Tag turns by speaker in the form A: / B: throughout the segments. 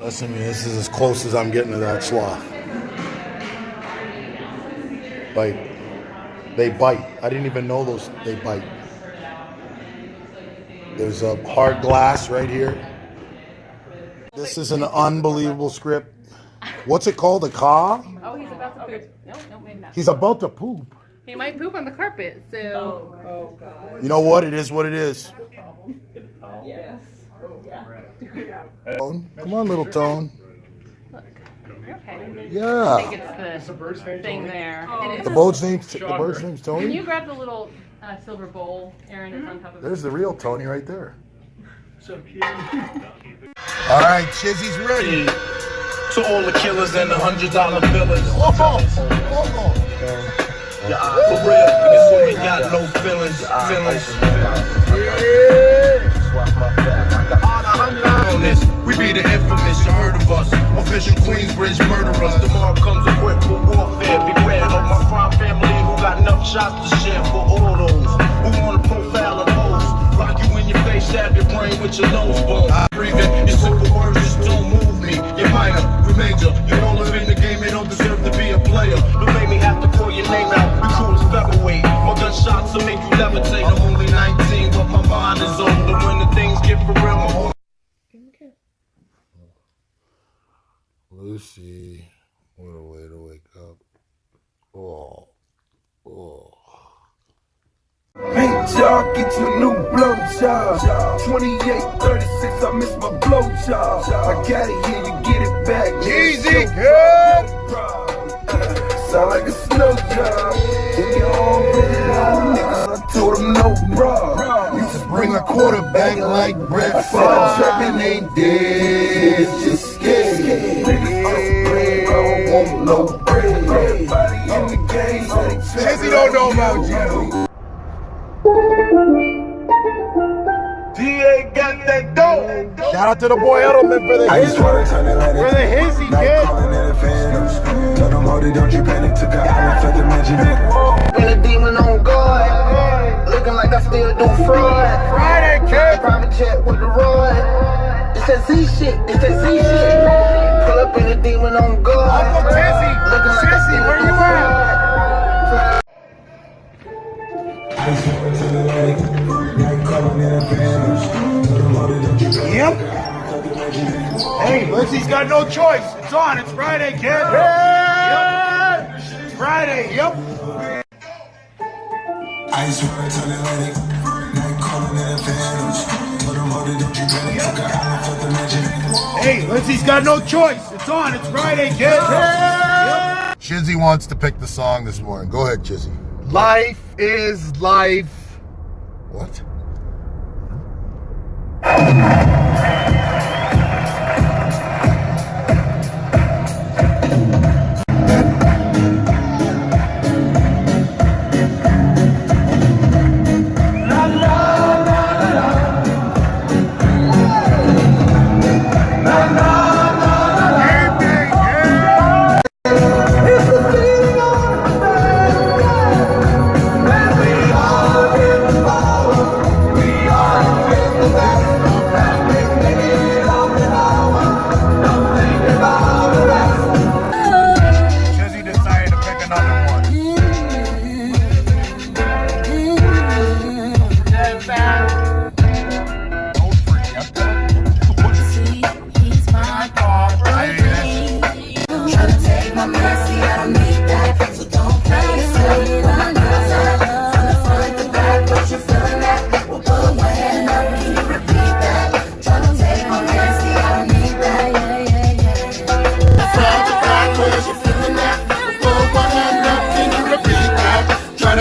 A: Listen to me, this is as close as I'm getting to that sloth. Like, they bite. I didn't even know they bite. There's a hard glass right here. This is an unbelievable script. What's it called? A caw?
B: Oh, he's about to poop. No, maybe not.
A: He's about to poop.
B: He might poop on the carpet, so. Oh,
A: God. You know what? It is what it is.
B: Yes.
A: Come on, little Tone.
B: Look. Okay.
A: Yeah.
B: I think it's the thing there.
A: The bird's name's Tony.
B: Can you grab the little silver bowl, Aaron, is on top of it?
A: There's the real Tony right there. So cute. All right, Chizzy's ready.
C: To all the killers and the $100 villas. Yeah, for real, it's when we got no feelings. We be the infamous, you heard of us. Official Queensbridge murderers. Tomorrow comes equipped for warfare. Beware of my crime family who got enough shots to share for all those who wanna profile and pose. Rock you in your face, stab your brain with your nose bone. Breathing, your simple words just don't move me. You're minor, we major. You don't live in the game, you don't deserve to be a player. Don't make me have to call your name out. We cool as featherweight. My gunshots will make you levitate. I'm only 19, but my mind is older. When the things get for real, my whole
A: Lucy, what a way to wake up. Oh.
D: Big job, get you a new blow job. 2836, I miss my blow job. I got it here, you get it back.
A: Easy, kid.
D: Sound like a snow job. When you already know niggas, I told them no bra.
A: You just bring a quarterback like Brett
D: I said I'm trapping ain't dead, it's just scared. Niggas afraid, I don't want no bread. Everybody in the game,
A: Chizzy don't know about you.
D: DA got that dope.
A: Shout out to the boy Edelman for the hizzy, kid.
D: Tell them, hold it, don't you panic. Took an island for the magic.
E: Been a demon on guard. Looking like I still do fraud.
A: Friday, kid.
E: Private jet with the rod. It's that Z shit. It's that Z shit. Pull up in a demon on guard.
A: Uncle Tizzy. Tizzy, where you at? Yep. Hey, Lizzie's got no choice. It's on. It's Friday, kid. Yep. It's Friday. Yep.
D: Ice water to Atlantic. Night calling in advantage. Told them, hold it, don't you panic. Took an island for the magic.
A: Hey, Lizzie's got no choice. It's on. It's Friday, kid. Yep. Chizzy wants to pick the song this morning. Go ahead, Chizzy.
F: Life is life.
A: What?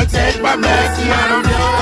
D: Take my messy, I don't know.